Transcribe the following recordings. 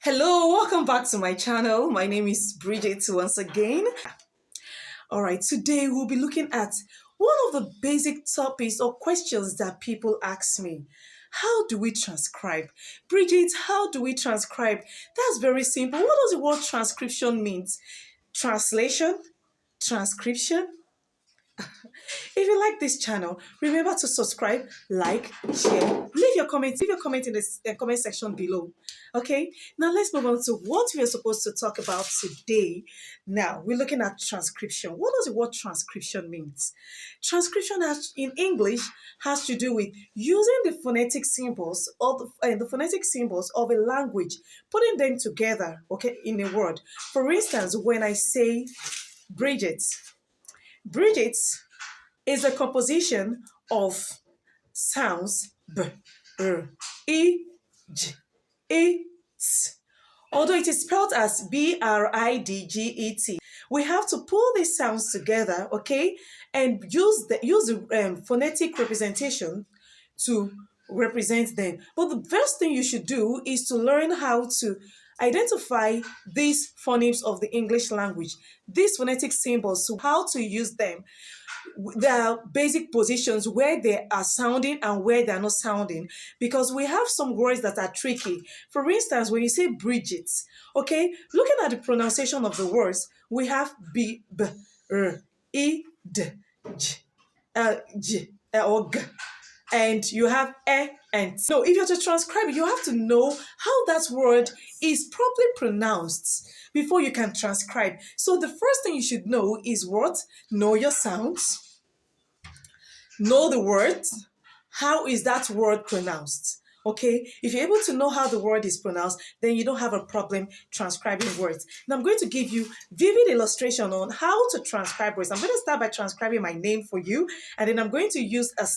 Hello, welcome back to my channel. My name is Bridget once again. All right, today we'll be looking at one of the basic topics or questions that people ask me. How do we transcribe? Bridget, how do we transcribe? That's very simple. What does the word transcription mean? Translation? Transcription? If you like this channel, remember to subscribe, like, share, leave your comment in the comment section below. Okay, now let's move on to what we are supposed to talk about today. Now, we're looking at transcription. What does the word transcription mean? Transcription in English has to do with using the phonetic symbols of the phonetic symbols of a language, putting them together, okay, in a word. For instance, when I say Bridget, Bridget is a composition of sounds b, r, e, j, e, s. Although it is spelled as B-R-I-D-G-E-T, we have to pull these sounds together, okay, and use the phonetic representation to represent them. But the first thing you should do is to learn how to identify these phonemes of the English language, these phonetic symbols, so how to use them. There are basic positions where they are sounding and where they are not sounding, because we have some words that are tricky. For instance, when you say Bridget, okay, looking at the pronunciation of the words, we have B, B, R, E, D, J, J, or G, and you have E and T. So if you're to transcribe it, you have to know how that word is properly pronounced before you can transcribe. So the first thing you should know is what? Know your sounds. Know the word. How is that word pronounced? Okay, if you're able to know how the word is pronounced, then you don't have a problem transcribing words. Now I'm going to give you vivid illustration on how to transcribe words. I'm going to start by transcribing my name for you, and then I'm going to use a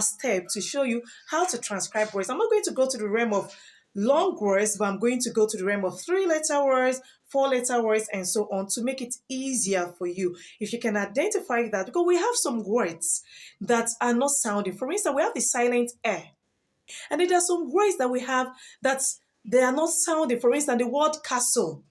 step to show you how to transcribe words. I'm not going to go to the realm of long words, but I'm going to go to the realm of 3-letter words, 4-letter words, and so on, to make it easier for you. If you can identify that, because we have some words that are not sounding. For instance, we have the silent "e", and then there are some words that we have that they are not sounding. For instance, the word castle.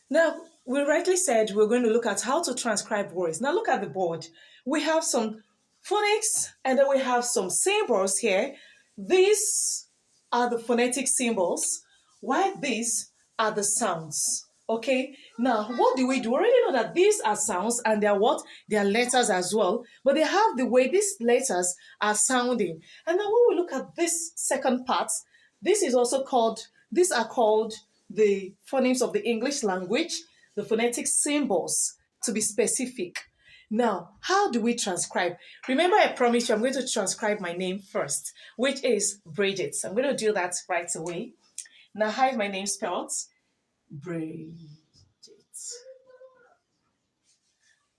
Now, we rightly said we're going to look at how to transcribe words. Now look at the board. We have some phonics, and then we have some symbols here. These are the phonetic symbols, while these are the sounds. Okay, now what do? We already know that these are sounds and they are what? They are letters as well, but they have the way these letters are sounding. And now when we look at this second part, this is also called, these are called the phonemes of the English language, the phonetic symbols, to be specific. Now, how do we transcribe? Remember, I promised you I'm going to transcribe my name first, which is Bridget. So I'm going to do that right away. Now, how is my name spelled? Bridget.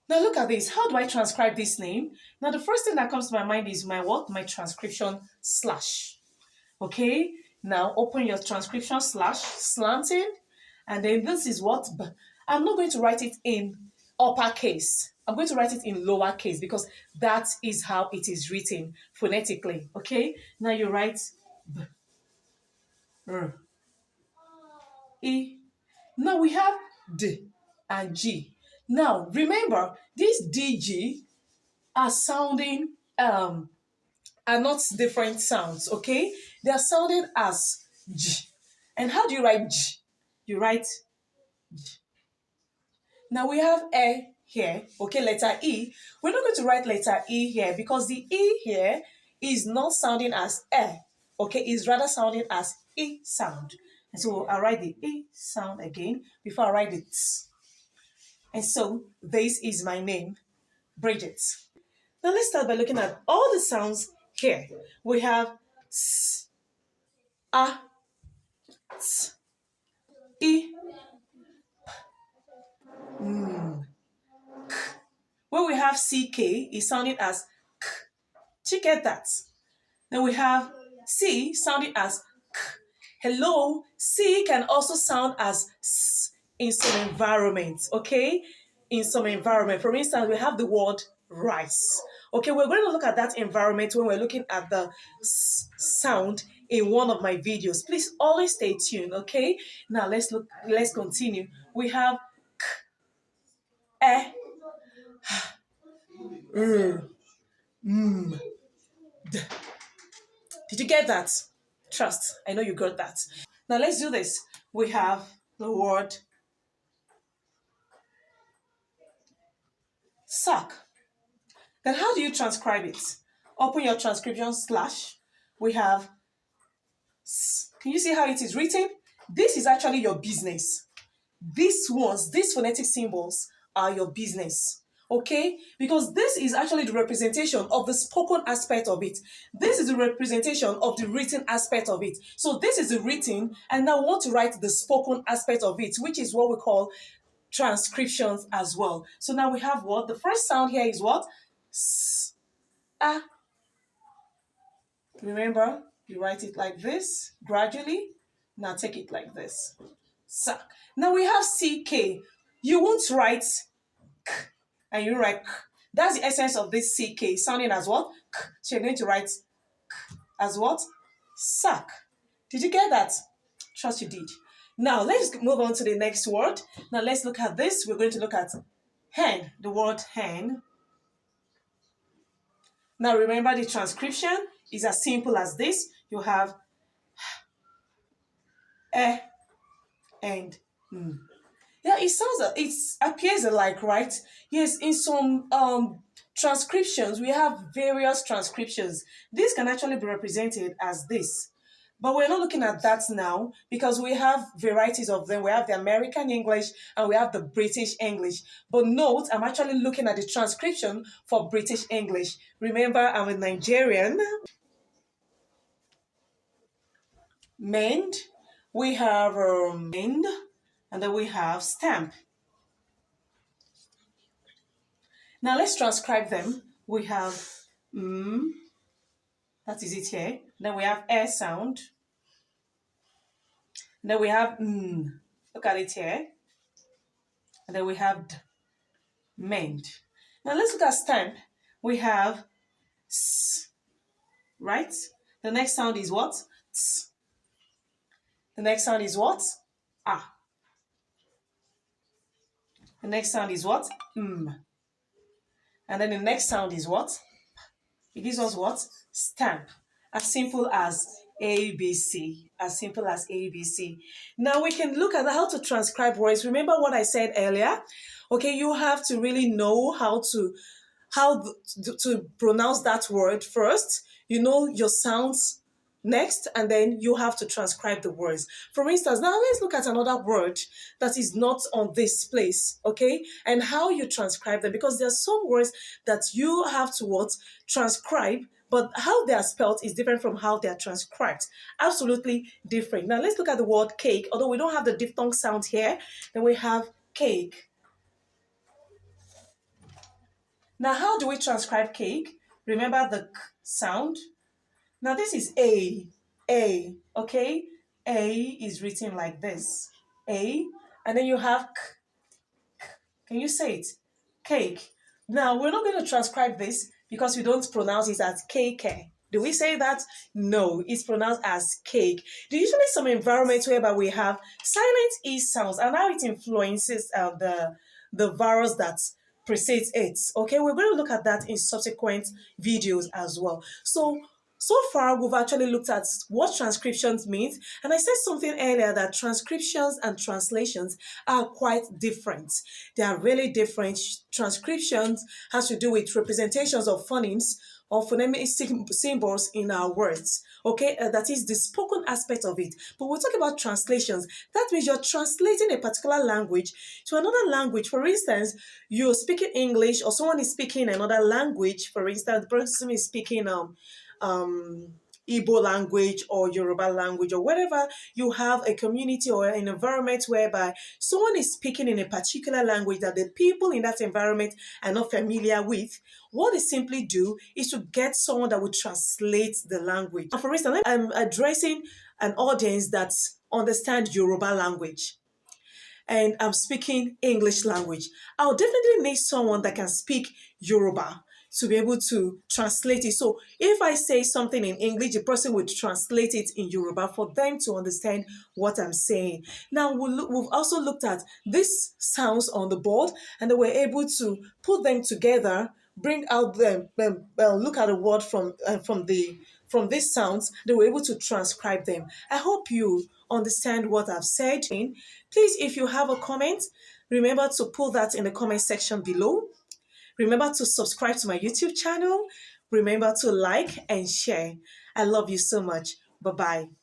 Now, look at this. How do I transcribe this name? Now, the first thing that comes to my mind is my what? My transcription slash. Okay? Now, open your transcription slash, slanting, and then this is what? I'm not going to write it in uppercase. I'm going to write it in lowercase because that is how it is written phonetically. Okay? Now you write B, R, E. Now we have D and G. Now remember, these DG are sounding, are not different sounds, okay? They are sounding as G. And how do you write G? You write G. Now we have E here, okay, letter E. We're not going to write letter E here because the E here is not sounding as E, okay? It's rather sounding as E sound. And so I'll write the E sound again before I write the T. And so this is my name, Bridget. Now let's start by looking at all the sounds here. We have S, A, T, E, K. When we have CK, it's sounding as K. Do you get that? Then we have C sounding as K. Hello, C can also sound as S in some environments, okay? In some environment. For instance, we have the word rice. Okay, we're going to look at that environment when we're looking at the S sound in one of my videos. Please always stay tuned, okay? Now let's continue. We have k, d. Did you get that? Trust, I know you got that. Now let's do this. We have the word suck. Then how do you transcribe it? Open your transcription slash. We have can you see how it is written? This is actually your business. These phonetic symbols are your business. Okay? Because this is actually the representation of the spoken aspect of it. This is the representation of the written aspect of it. So this is the written, and now we want to write the spoken aspect of it, which is what we call transcriptions as well. So now we have what? The first sound here is what? S, a. Remember, you write it like this gradually. Now take it like this. Suck. Now we have CK. You won't write K and you write K. That's the essence of this CK, sounding as what? K. So you're going to write K as what? Suck. Did you get that? Trust you did. Now let's move on to the next word. Now let's look at this. We're going to look at hen, the word hen. Now remember, the transcription is as simple as this. You have and yeah, it appears alike, right? Yes, in some transcriptions, we have various transcriptions. This can actually be represented as this. But we're not looking at that now because we have varieties of them. We have the American English and we have the British English. But note, I'm actually looking at the transcription for British English. Remember, I'm a Nigerian. Mend. We have mend. And then we have stamp. Now let's transcribe them. We have that is it here. Then we have air sound. And then we have look at it here. And then we have mend. Now let's look at stamp. We have s, right? The next sound is what? Ts. The next sound is what? Ah. The next sound is what? And then the next sound is what? It gives us what? Stamp. As simple as ABC. As simple as ABC. Now we can look at how to transcribe words. Remember what I said earlier? Okay, you have to really know how to pronounce that word first. You know your sounds next, and then you have to transcribe the words. For instance, now let's look at another word that is not on this place, okay? And how you transcribe them, because there are some words that you have to transcribe, but how they are spelled is different from how they are transcribed. Absolutely different. Now let's look at the word cake. Although we don't have the diphthong sound here, then we have cake. Now how do we transcribe cake? Remember the k sound. Now this is A, okay? A is written like this, A, and then you have K. Can you say it? Cake. Now we're not going to transcribe this because we don't pronounce it as cake. Do we say that? No, it's pronounced as cake. There's usually some environments whereby we have silent E sounds and how it influences the vowels that precedes it. Okay, we're going to look at that in subsequent videos as well. So far, we've actually looked at what transcriptions means. And I said something earlier that transcriptions and translations are quite different. They are really different. Transcriptions has to do with representations of phonemes or phonemic symbols in our words. Okay, that is the spoken aspect of it. But we'll talk about translations. That means you're translating a particular language to another language. For instance, you're speaking English or someone is speaking another language. For instance, the person is speaking Igbo language or Yoruba language, or wherever you have a community or an environment whereby someone is speaking in a particular language that the people in that environment are not familiar with. What they simply do is to get someone that will translate the language. For instance, I'm addressing an audience that understands Yoruba language and I'm speaking English language. I'll definitely need someone that can speak Yoruba. to be able to translate it. So if I say something in English, the person would translate it in Yoruba for them to understand what I'm saying. Now, we've also looked at these sounds on the board, and then we're able to put them together, bring out them, look at a word from these sounds, they were able to transcribe them. I hope you understand what I've said. Please, if you have a comment, remember to put that in the comment section below. Remember to subscribe to my YouTube channel. Remember to like and share. I love you so much. Bye-bye.